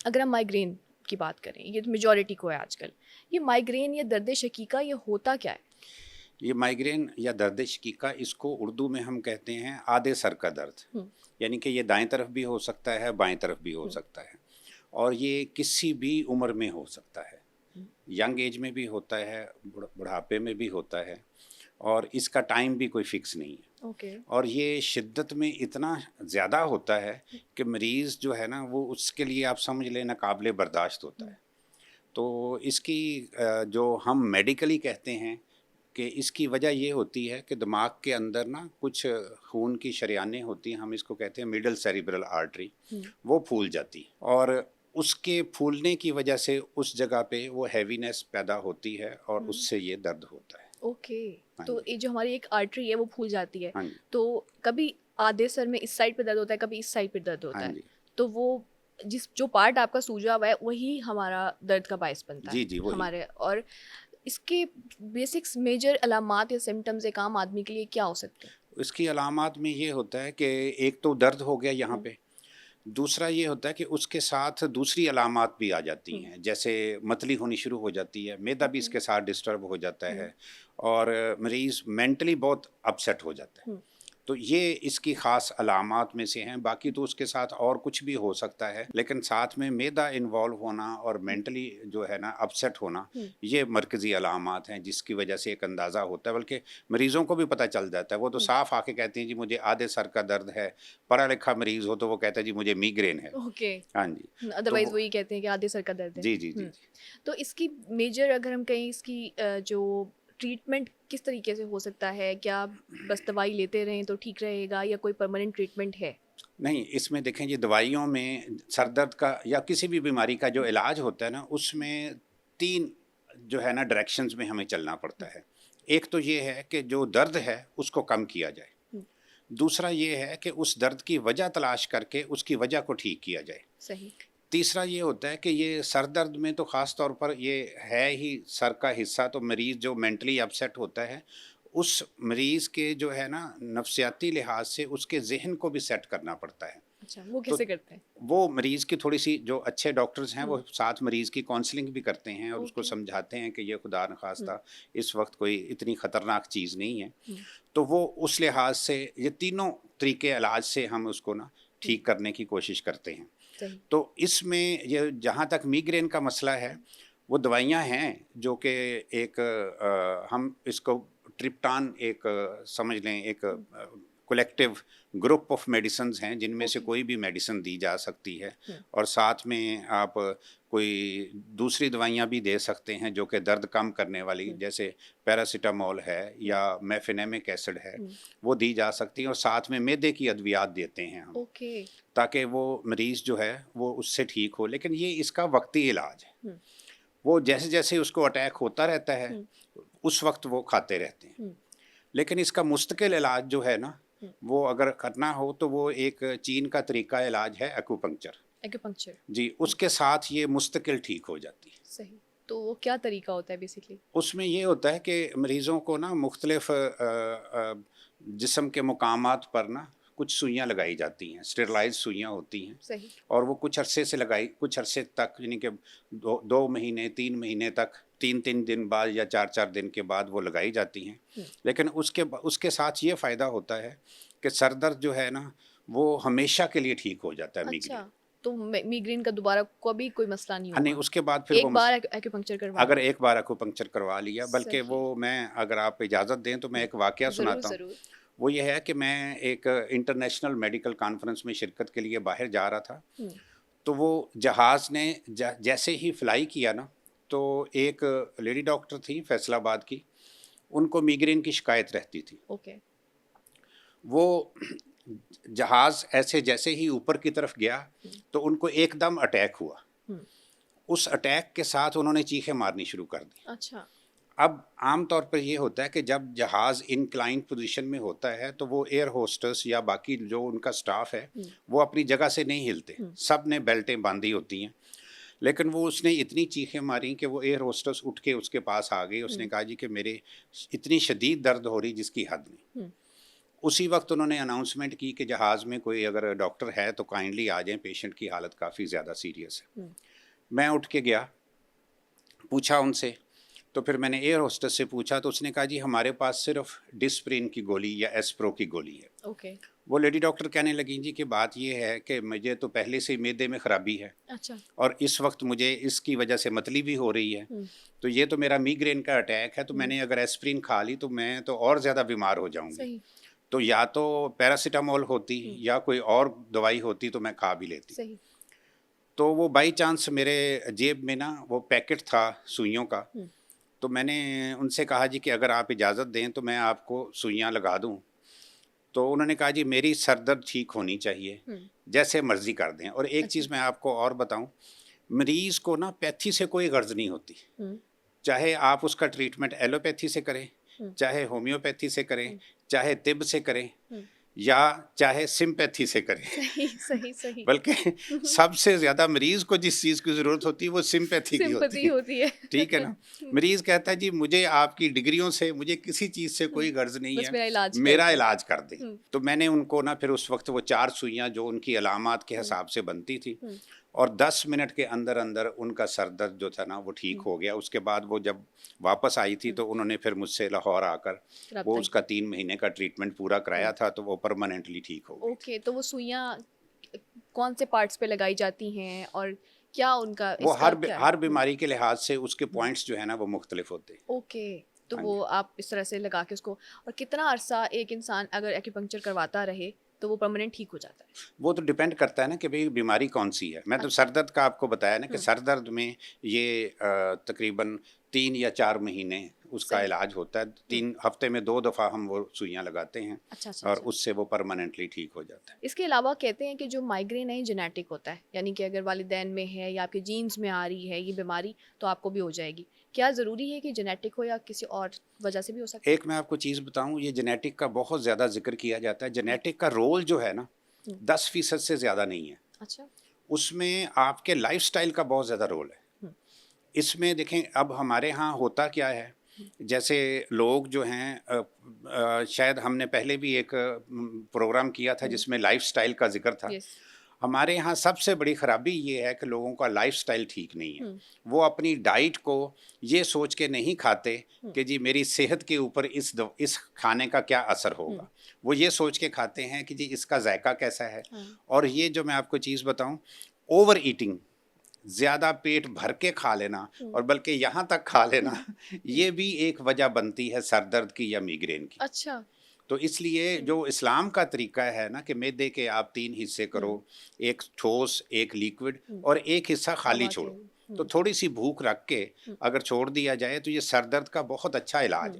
अगर हम माइग्रेन की बात करें, ये तो मेजॉरिटी को है आजकल, ये माइग्रेन या दर्द शकीका ये होता क्या है? ये माइग्रेन या दर्द शिकीका, इसको उर्दू में हम कहते हैं आधे सर का दर्द। हुँ, यानी कि ये दाएं तरफ भी हो सकता है, बाएं तरफ भी हो हुँ, सकता है। और ये किसी भी उम्र में हो सकता है। हुँ, यंग एज में भी होता है, बुढ़ापे में भी होता है। और इसका टाइम भी कोई फिक्स नहीं है। ओके। और ये शिद्दत में इतना ज़्यादा होता है कि मरीज़ जो है ना, वो उसके लिए आप समझ लें नाकाबिले बर्दाश्त होता हुँ, है। तो इसकी जो हम मेडिकली कहते हैं कि इसकी वजह ये होती है कि दिमाग के अंदर ना कुछ खून की शरेयानें होती हैं, हम इसको कहते हैं मिडल सेरिब्रल आर्टरी, हुँ, वो फूल जाती है। और उसके फूलने की वजह से उस जगह पे वो हैवीनेस पैदा होती है और हुँ, उससे ये दर्द होता है। ओके। हाँ तो जी। ये जो हमारी एक आर्टरी है वो फूल जाती है, हाँ जी। तो कभी आधे सर में इस साइड पे दर्द होता है, कभी इस साइड पे दर्द हाँ होता है। जी। तो वो जिस जो पार्ट आपका सूजा हुआ है वही हमारा दर्द का बायस बनता है जी, जी, वही। हमारे। और इसके बेसिक्स मेजर अलामात या सिम्पटम्स एक आम आदमी के लिए क्या हो सकते हैं? इसकी अलामात में ये होता है कि एक तो दर्द हो गया यहाँ हुँ, पे। दूसरा ये होता है कि उसके साथ दूसरी अलामात भी आ जाती हुँ, हैं, जैसे मतली होनी शुरू हो जाती है, मैदा भी ओके। इसके साथ डिस्टर्ब हो जाता हुँ, है। और मरीज़ मेंटली बहुत अपसेट हो जाता है। हुँ, तो ये इसकी ख़ास अलामात में से हैं, बाकी तो उसके साथ और कुछ भी हो सकता है, लेकिन साथ में मैदा इन्वॉल्व होना और हुँ, मेंटली जो है ना अपसेट होना, हुँ, ये मरकज़ी अलामात हैं जिसकी वजह से एक अंदाज़ा होता है, बल्कि मरीज़ों को भी पता चल जाता है। वो तो हुँ, साफ़ आके कहते हैं जी मुझे आधे सर का दर्द है, पढ़ा-लिखा मरीज़ हो तो वो कहता है जी मुझे माइग्रेन है। ओके। हाँ जी। तो अदरवाइज़ वो वही कहते हैं कि आधे सर का दर्द है। जी, जी, जी, हुँ, जी। तो इसकी मेजर अगर हम कहें इसकी जो ट्रीटमेंट किस तरीके से हो सकता है? क्या बस दवाई लेते रहें तो ठीक रहेगा या कोई परमानेंट ट्रीटमेंट है? नहीं, इसमें देखें जी, दवाइयों में सर दर्द का या किसी भी बीमारी का जो हुँ, इलाज होता है ना, उसमें 3 जो है ना डायरेक्शंस में हमें चलना हुँ, पड़ता है। एक तो ये है कि जो दर्द है, उसको कम किया जाए। हुँ, दूसरा ये है कि उस दर्द की वजह तलाश करके उसकी वजह को ठीक किया जाए। सही। तीसरा ये होता है कि ये सर दर्द में तो ख़ास तौर पर ये है ही सर का हिस्सा, तो मरीज़ जो मेंटली अपसेट होता है, उस मरीज़ के जो है ना नफ़सियाती लिहाज से उसके ज़हन को भी सेट करना पड़ता है। अच्छा, वो तो कैसे करते हैं? वो मरीज़ की थोड़ी-सी, जो अच्छे डॉक्टर्स हैं, हुँ, वो साथ मरीज़ की काउंसलिंग भी करते हैं और उसको ओके। समझाते हैं कि ये खुदा न हुँ, ख़ास्ता इस वक़्त कोई इतनी ख़तरनाक चीज़ नहीं है। हुँ, तो वो उस लिहाज से ये तीनों तरीके इलाज से हम उसको ना हुँ, ठीक करने की कोशिश करते हैं। सही। तो इसमें ये जहाँ तक माइग्रेन का मसला है, वो दवाइयाँ हैं जो कि एक हम इसको ट्रिप्टान एक समझ लें, एक हुँ, कलेक्टिव ग्रुप ऑफ मेडिसिन्स हैं जिनमें से ओके। कोई भी मेडिसिन दी जा सकती है। हुँ, और साथ में आप कोई दूसरी दवाइयाँ भी दे सकते हैं जो कि दर्द कम करने वाली, हुँ, जैसे पैरासिटामोल है हुँ, या मेफेनेमिक एसिड है, हुँ, वो दी जा सकती हैं। और साथ में मैदे की अद्वियात देते हैं हम, ओके। ताकि वो मरीज़ जो है वो उससे ठीक हो। लेकिन ये इसका वक़्ती इलाज है। हुँ, वो जैसे-जैसे उसको अटैक होता रहता है, हुँ, उस वक़्त वो खाते रहते हैं। हुँ, लेकिन इसका मुस्तकिल इलाज जो है ना, हुँ, वो अगर करना हो तो वो एक चीन का तरीका इलाज है, एक्यूपंक्चर। एक्यूपंक्चर। जी, हुँ, उसके साथ ये मुस्तकिल ठीक हो जाती है। सही। तो वो क्या तरीका होता है बेसिकली? उसमें ये होता है कि मरीज़ों को ना मुख्तलिफ़ जिस्म के मुकामात पर ना कुछ सुइयाँ लगाई जाती हैं, स्टेरिलाइज़्ड सुइयाँ होती हैं। सही। और वो कुछ अरसे तक, यानी कि 2 महीने, 3 महीने तक, 3-3 दिन बाद या 4-4 दिन के बाद वो लगाई जाती हैं। हुँ, लेकिन उसके साथ ये फ़ायदा होता है कि सर दर्द जो है ना, वो हमेशा के लिए ठीक हो जाता है, अच्छा, माइग्रेन। तो माइग्रेन का दोबारा कभी कोई मसला नहीं हाँ, नहीं, होगा। उसके बाद फिर वो एक बार एक्यूपंक्चर करवा अगर लो। एक बार एक्यूपंक्चर करवा लिया, बल्कि वो सही। मैं, अगर आप इजाज़त दें तो मैं हुँ, एक वाक़या ज़रूर, सुनाता हूँ। ज़रूर। वो ये है कि मैं एक इंटरनेशनल मेडिकल कॉन्फ्रेंस में शिरकत के लिए बाहर जा रहा था। हुँ, तो वो जहाज़ ने जैसे ही फ्लाई किया ना, तो एक लेडी डॉक्टर थी फैसलाबाद की, उनको माइग्रेन की शिकायत रहती थी। ओके। वो जहाज़ ऐसे जैसे ही ऊपर की तरफ गया, हुँ, तो उनको एकदम अटैक हुआ। हुँ, उस अटैक के साथ उन्होंने चीखें मारनी शुरू कर दी। अच्छा। अब आम तौर पर ये होता है कि जब जहाज़ इंक्लाइंड पोज़ीशन में होता है, तो वो एयर होस्टेस या बाकी जो उनका स्टाफ़ है, हुँ, वो अपनी जगह से नहीं हिलते। हुँ, सब ने बेल्टें बाँधी होती हैं। लेकिन वो उसने इतनी चीखें मारी कि वो एयर होस्टेस उठ के उसके पास आ गई। उसने हुँ, कहा जी कि मेरे इतनी शदीद दर्द हो रही जिसकी हद नहीं। हुँ, उसी वक्त उन्होंने अनाउंसमेंट की कि जहाज़ में कोई अगर डॉक्टर है तो काइंडली आ जाएं, पेशेंट की हालत काफ़ी ज़्यादा सीरियस है। हुँ। मैं उठ के गया, पूछा उनसे, तो फिर मैंने एयर होस्टेस से पूछा तो उसने कहा जी हमारे पास सिर्फ डिस्प्रिन की गोली या एस्प्रो की गोली है। ओके। वो लेडी डॉक्टर कहने लगी जी कि बात ये है कि मुझे तो पहले से ही मैदे में ख़राबी है अच्छा। और इस वक्त मुझे इसकी वजह से मतली भी हो रही है, हुँ, तो ये तो मेरा माइग्रेन का अटैक है, तो हुँ। मैंने अगर एस्प्रिन खा ली तो मैं तो और ज़्यादा बीमार हो जाऊंगी। सही। तो या तो पैरासीटामोल होती हुँ, या कोई और दवाई होती तो मैं खा भी लेती। सही। तो वो बाई चांस मेरे जेब में ना वो पैकेट था सुइयों का, हुँ, तो मैंने उनसे कहा जी कि अगर आप इजाज़त दें तो मैं आपको सुइयाँ लगा दूं। तो उन्होंने कहा जी मेरी सर दर्द ठीक होनी चाहिए, हुँ, जैसे मर्ज़ी कर दें। और एक अच्छा। चीज़ मैं आपको और बताऊं, मरीज़ को ना पैथी से कोई गर्ज नहीं होती, हुँ, चाहे आप उसका ट्रीटमेंट एलोपैथी से करें, हुँ, चाहे होम्योपैथी से करें, हुँ, चाहे तिब से करें हुँ। या चाहे सिम्पैथी से करें। सही, सही, सही। बल्कि हुँ, हुँ। सबसे ज़्यादा मरीज़ को जिस चीज़ की ज़रूरत होती है वो सिम्पैथी की होती सिम्पैथी है। होती है। ठीक है ना? हुँ, मरीज़ कहता है जी मुझे आपकी डिग्रियों से, मुझे किसी चीज़ से हुँ। कोई गर्ज़ नहीं बस है, मेरा इलाज कर मेरा दो। इलाज कर दें। हुँ, तो मैंने उनको ना फिर उस वक़्त वो 4 सुइयाँ जो उनकी अलामात के हुँ, हिसाब से बनती थी हुँ, और 10 मिनट के अंदर-अंदर उनका सर दर्द जो था ना वो ठीक हुँ, हो गया। उसके बाद वो जब वापस आई थी हुँ। तो उन्होंने फिर मुझसे लाहौर आकर वो राब्ता उसका किया। 3 महीने का ट्रीटमेंट पूरा हुँ, कराया था, तो वो परमानेंटली ठीक हो गई थी। ओके, तो वो सुइयाँ कौन से पार्ट्स पे लगाई जाती हैं और क्या उनका वो इसका क्या है? हर हुँ, बीमारी के लिहाज से उसके हुँ। पॉइंट्स जो है ना वो मुख्तलिफ होते हैं। ओके, तो हाँ वो जी। आप इस तरह से लगा के उसको और कितना अरसा एक इंसान अगर एक्यूपंक्चर करवाता रहे, तो वो परमानेंट ठीक हो जाता है? वो तो डिपेंड करता है ना कि भई बीमारी कौन-सी है। मैं तो अच्छा। सर दर्द का आपको बताया ना कि हुँ, सर दर्द में ये तकरीबन 3 या 4 महीने उसका सही। इलाज होता है। हुँ, 3 हफ्ते में 2 दफ़ा हम वो सुइयाँ लगाते हैं अच्छा, अच्छा, और अच्छा। उससे वो परमानेंटली ठीक हो जाता है। इसके अलावा कहते हैं कि जो माइग्रेन है ये जेनेटिक होता है, यानी कि अगर वालिदैन में है या आपके जीन्स में आ रही है ये बीमारी, तो आपको भी हो जाएगी। क्या ज़रूरी है कि जेनेटिक हो या किसी और वजह से भी हो सकता है? एक मैं आपको चीज़ बताऊँ, ये जेनेटिक का बहुत ज़्यादा ज़िक्र किया जाता है। हुँ, जेनेटिक का रोल जो है ना हुँ, 10% से ज़्यादा नहीं है। अच्छा। उसमें आपके लाइफ़स्टाइल का बहुत ज़्यादा रोल है। हुँ, इसमें देखें अब हमारे यहाँ होता क्या है, हुँ, जैसे लोग जो हैं शायद हमने पहले भी एक प्रोग्राम किया था हुँ, जिसमें लाइफ़स्टाइल का ज़िक्र था। यस। हमारे यहाँ सबसे बड़ी ख़राबी ये है कि लोगों का लाइफ़स्टाइल ठीक नहीं है। हुँ, वो अपनी डाइट को ये सोच के नहीं खाते हुँ, कि जी मेरी सेहत के ऊपर इस खाने का क्या असर हुँ, होगा। वो ये सोच के खाते हैं कि जी इसका ज़ायक़ा कैसा है। हाँ, और ये जो मैं आपको चीज़ बताऊँ, ओवर ईटिंग, ज़्यादा पेट भर के खा लेना हुँ, और बल्कि यहाँ तक खा लेना, हुँ, ये भी एक वजह बनती है सर दर्द की या माइग्रेन की। अच्छा। तो इसलिए हुँ, जो इस्लाम का तरीका है ना कि मैदे के आप 3 हिस्से हुँ, करो, एक ठोस, एक लिक्विड हुँ, और एक हिस्सा खाली दवा के छोड़ो। तो हुँ, थोड़ी-सी भूख रख के हुँ, अगर छोड़ दिया जाए तो ये सर दर्द का बहुत अच्छा इलाज हुँ। है।